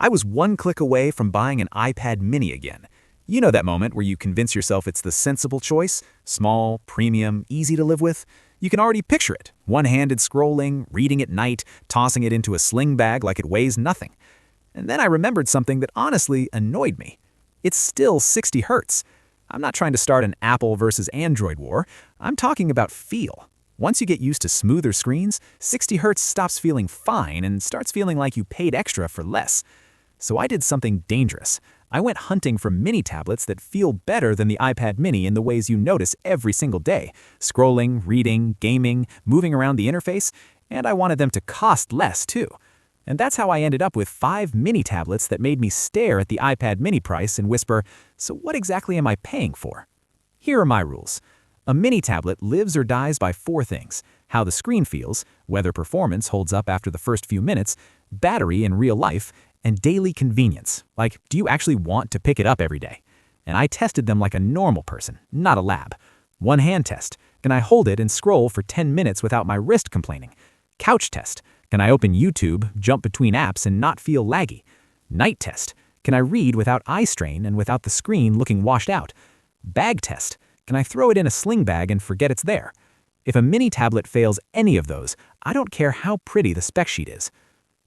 I was one click away from buying an iPad mini again. You know that moment where you convince yourself it's the sensible choice? Small, premium, easy to live with? You can already picture it, one-handed scrolling, reading at night, tossing it into a sling bag like it weighs nothing. And then I remembered something that honestly annoyed me. It's still 60 Hz. I'm not trying to start an Apple versus Android war. I'm talking about feel. Once you get used to smoother screens, 60 Hz stops feeling fine and starts feeling like you paid extra for less. So I did something dangerous. I went hunting for mini tablets that feel better than the iPad mini in the ways you notice every single day. Scrolling, reading, gaming, moving around the interface, and I wanted them to cost less too. And that's how I ended up with 5 mini tablets that made me stare at the iPad mini price and whisper, so what exactly am I paying for? Here are my rules. A mini tablet lives or dies by 4 things: how the screen feels, whether performance holds up after the first few minutes, battery in real life, and daily convenience, like do you actually want to pick it up every day? And I tested them like a normal person, not a lab. One hand test: can I hold it and scroll for 10 minutes without my wrist complaining? Couch test: can I open YouTube, jump between apps, and not feel laggy? Night test: can I read without eye strain and without the screen looking washed out? Bag test: can I throw it in a sling bag and forget it's there? If a mini tablet fails any of those, I don't care how pretty the spec sheet is.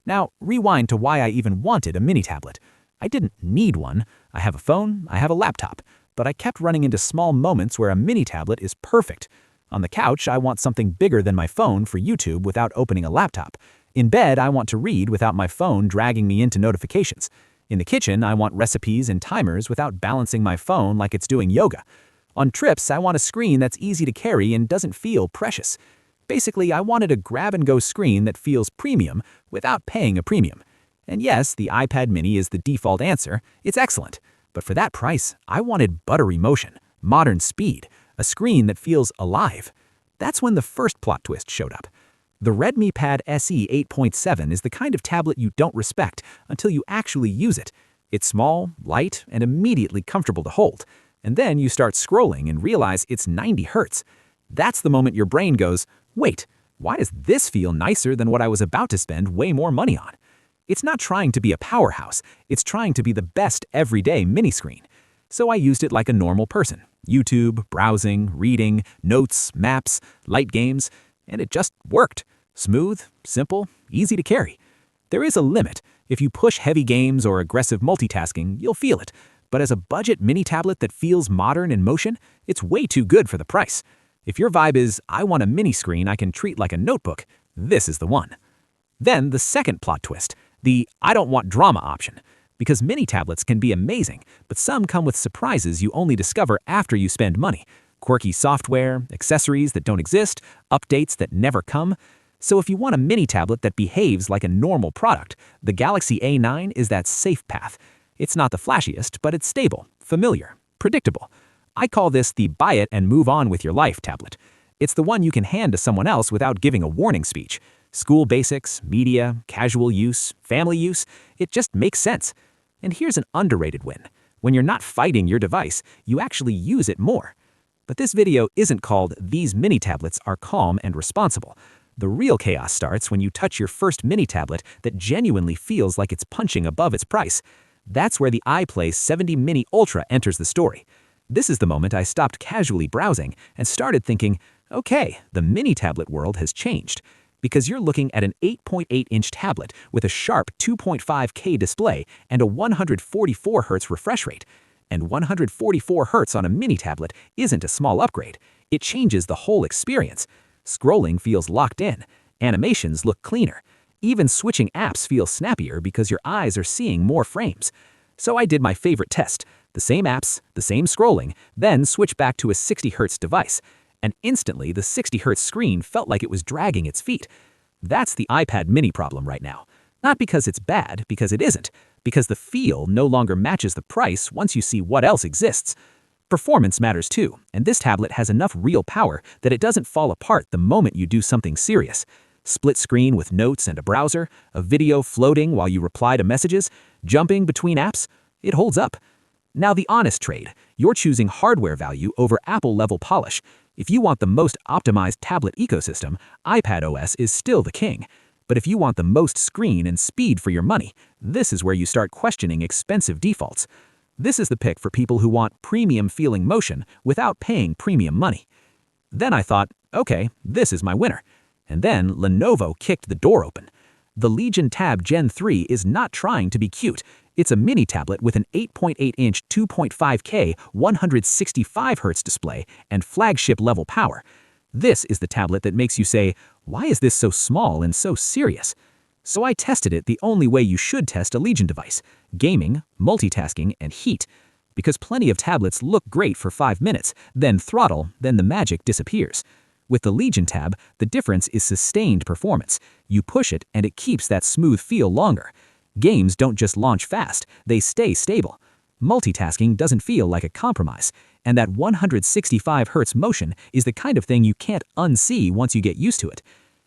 Now, rewind to why I even wanted a mini tablet. I didn't need one. I have a phone, I have a laptop, but I kept running into small moments where a mini tablet is perfect. On the couch, I want something bigger than my phone for YouTube without opening a laptop. In bed, I want to read without my phone dragging me into notifications. In the kitchen, I want recipes and timers without balancing my phone like it's doing yoga. On trips, I want a screen that's easy to carry and doesn't feel precious. Basically, I wanted a grab-and-go screen that feels premium without paying a premium. And yes, the iPad mini is the default answer. It's excellent. But for that price, I wanted buttery motion, modern speed, a screen that feels alive. That's when the first plot twist showed up. The Redmi Pad SE 8.7 is the kind of tablet you don't respect until you actually use it. It's small, light, and immediately comfortable to hold. And then you start scrolling and realize it's 90 Hz. That's the moment your brain goes, wait, why does this feel nicer than what I was about to spend way more money on? It's not trying to be a powerhouse, it's trying to be the best everyday mini screen. So I used it like a normal person. YouTube, browsing, reading, notes, maps, light games, and it just worked. Smooth, simple, easy to carry. There is a limit. If you push heavy games or aggressive multitasking, you'll feel it. But as a budget mini tablet that feels modern in motion, it's way too good for the price. If your vibe is, I want a mini screen I can treat like a notebook, this is the one. Then the second plot twist, the I don't want drama option. Because mini tablets can be amazing, but some come with surprises you only discover after you spend money. Quirky software, accessories that don't exist, updates that never come. So if you want a mini tablet that behaves like a normal product, the Galaxy A9 is that safe path. It's not the flashiest, but it's stable, familiar, predictable. I call this the buy it and move on with your life tablet. It's the one you can hand to someone else without giving a warning speech. School basics, media, casual use, family use, it just makes sense. And here's an underrated win. When you're not fighting your device, you actually use it more. But this video isn't called These Mini Tablets Are Calm and Responsible. The real chaos starts when you touch your first mini tablet that genuinely feels like it's punching above its price. That's where the iPlay 70 Mini Ultra enters the story. This is the moment I stopped casually browsing and started thinking, okay, the mini tablet world has changed. Because you're looking at an 8.8-inch tablet with a sharp 2.5K display and a 144 Hz refresh rate. And 144 Hz on a mini tablet isn't a small upgrade. It changes the whole experience. Scrolling feels locked in. Animations look cleaner. Even switching apps feels snappier because your eyes are seeing more frames. So I did my favorite test. The same apps, the same scrolling, then switch back to a 60 Hz device. And instantly, the 60 Hz screen felt like it was dragging its feet. That's the iPad mini problem right now. Not because it's bad, because it isn't. Because the feel no longer matches the price once you see what else exists. Performance matters too, and this tablet has enough real power that it doesn't fall apart the moment you do something serious. Split screen with notes and a browser, a video floating while you reply to messages, jumping between apps, it holds up. Now the honest trade, you're choosing hardware value over Apple-level polish. If you want the most optimized tablet ecosystem, iPadOS is still the king. But if you want the most screen and speed for your money, this is where you start questioning expensive defaults. This is the pick for people who want premium-feeling motion without paying premium money. Then I thought, okay, this is my winner. And then Lenovo kicked the door open. The Legion Tab Gen 3 is not trying to be cute. It's a mini tablet with an 8.8-inch 2.5K 165Hz display and flagship-level power. This is the tablet that makes you say, why is this so small and so serious? So I tested it the only way you should test a Legion device: gaming, multitasking, and heat. Because plenty of tablets look great for 5 minutes, then throttle, then the magic disappears. With the Legion Tab, the difference is sustained performance. You push it and it keeps that smooth feel longer. Games don't just launch fast, they stay stable. Multitasking doesn't feel like a compromise, and that 165Hz motion is the kind of thing you can't unsee once you get used to it.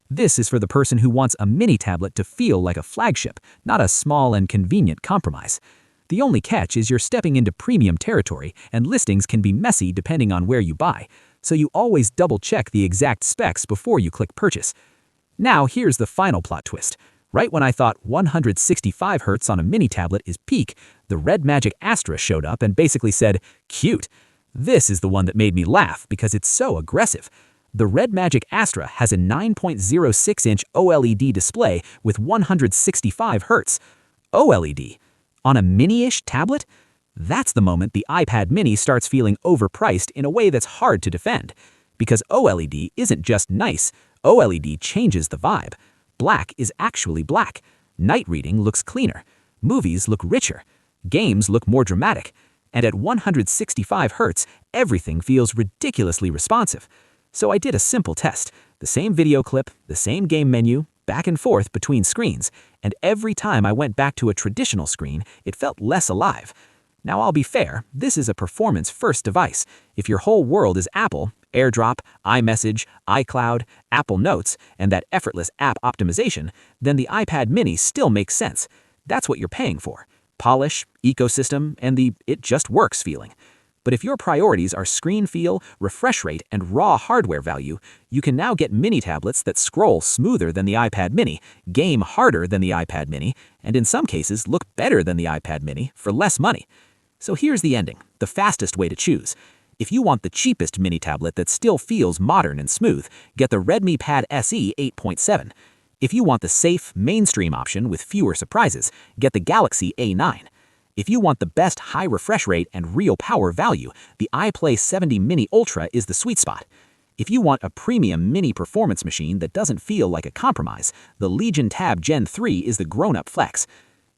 This is for the person who wants a mini tablet to feel like a flagship, not a small and convenient compromise. The only catch is you're stepping into premium territory, and listings can be messy depending on where you buy, so you always double-check the exact specs before you click purchase. Now here's the final plot twist. Right when I thought 165Hz on a mini tablet is peak, the Redmi Astra showed up and basically said, cute. This is the one that made me laugh because it's so aggressive. The Redmi Astra has a 9.06-inch OLED display with 165Hz. OLED? On a mini-ish tablet? That's the moment the iPad mini starts feeling overpriced in a way that's hard to defend. Because OLED isn't just nice, OLED changes the vibe. Black is actually black. Night reading looks cleaner. Movies look richer. Games look more dramatic. And at 165Hz, everything feels ridiculously responsive. So I did a simple test. The same video clip, the same game menu, back and forth between screens, and every time I went back to a traditional screen, it felt less alive. Now I'll be fair, this is a performance-first device. If your whole world is Apple, AirDrop, iMessage, iCloud, Apple Notes, and that effortless app optimization, then the iPad mini still makes sense. That's what you're paying for: polish, ecosystem, and the "it just works" feeling. But if your priorities are screen feel, refresh rate, and raw hardware value, you can now get mini tablets that scroll smoother than the iPad mini, game harder than the iPad mini, and in some cases look better than the iPad mini for less money. So here's the ending, the fastest way to choose. If you want the cheapest mini tablet that still feels modern and smooth, get the Redmi Pad SE 8.7. If you want the safe, mainstream option with fewer surprises, get the Galaxy A9. If you want the best high refresh rate and real power value, the iPlay 70 Mini Ultra is the sweet spot. If you want a premium mini performance machine that doesn't feel like a compromise, the Legion Tab Gen 3 is the grown-up flex.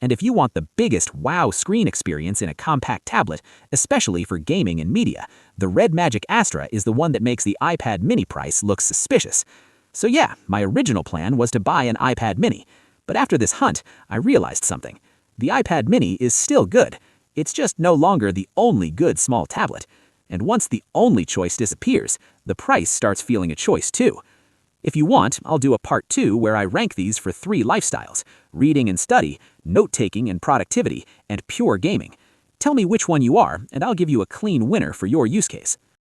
And if you want the biggest wow screen experience in a compact tablet, especially for gaming and media, the Redmi Astra is the one that makes the iPad mini price look suspicious. So yeah, my original plan was to buy an iPad mini. But after this hunt, I realized something. The iPad mini is still good. It's just no longer the only good small tablet. And once the only choice disappears, the price starts feeling a choice too. If you want, I'll do a part 2 where I rank these for 3 lifestyles: reading and study, note-taking and productivity, and pure gaming. Tell me which one you are, and I'll give you a clean winner for your use case.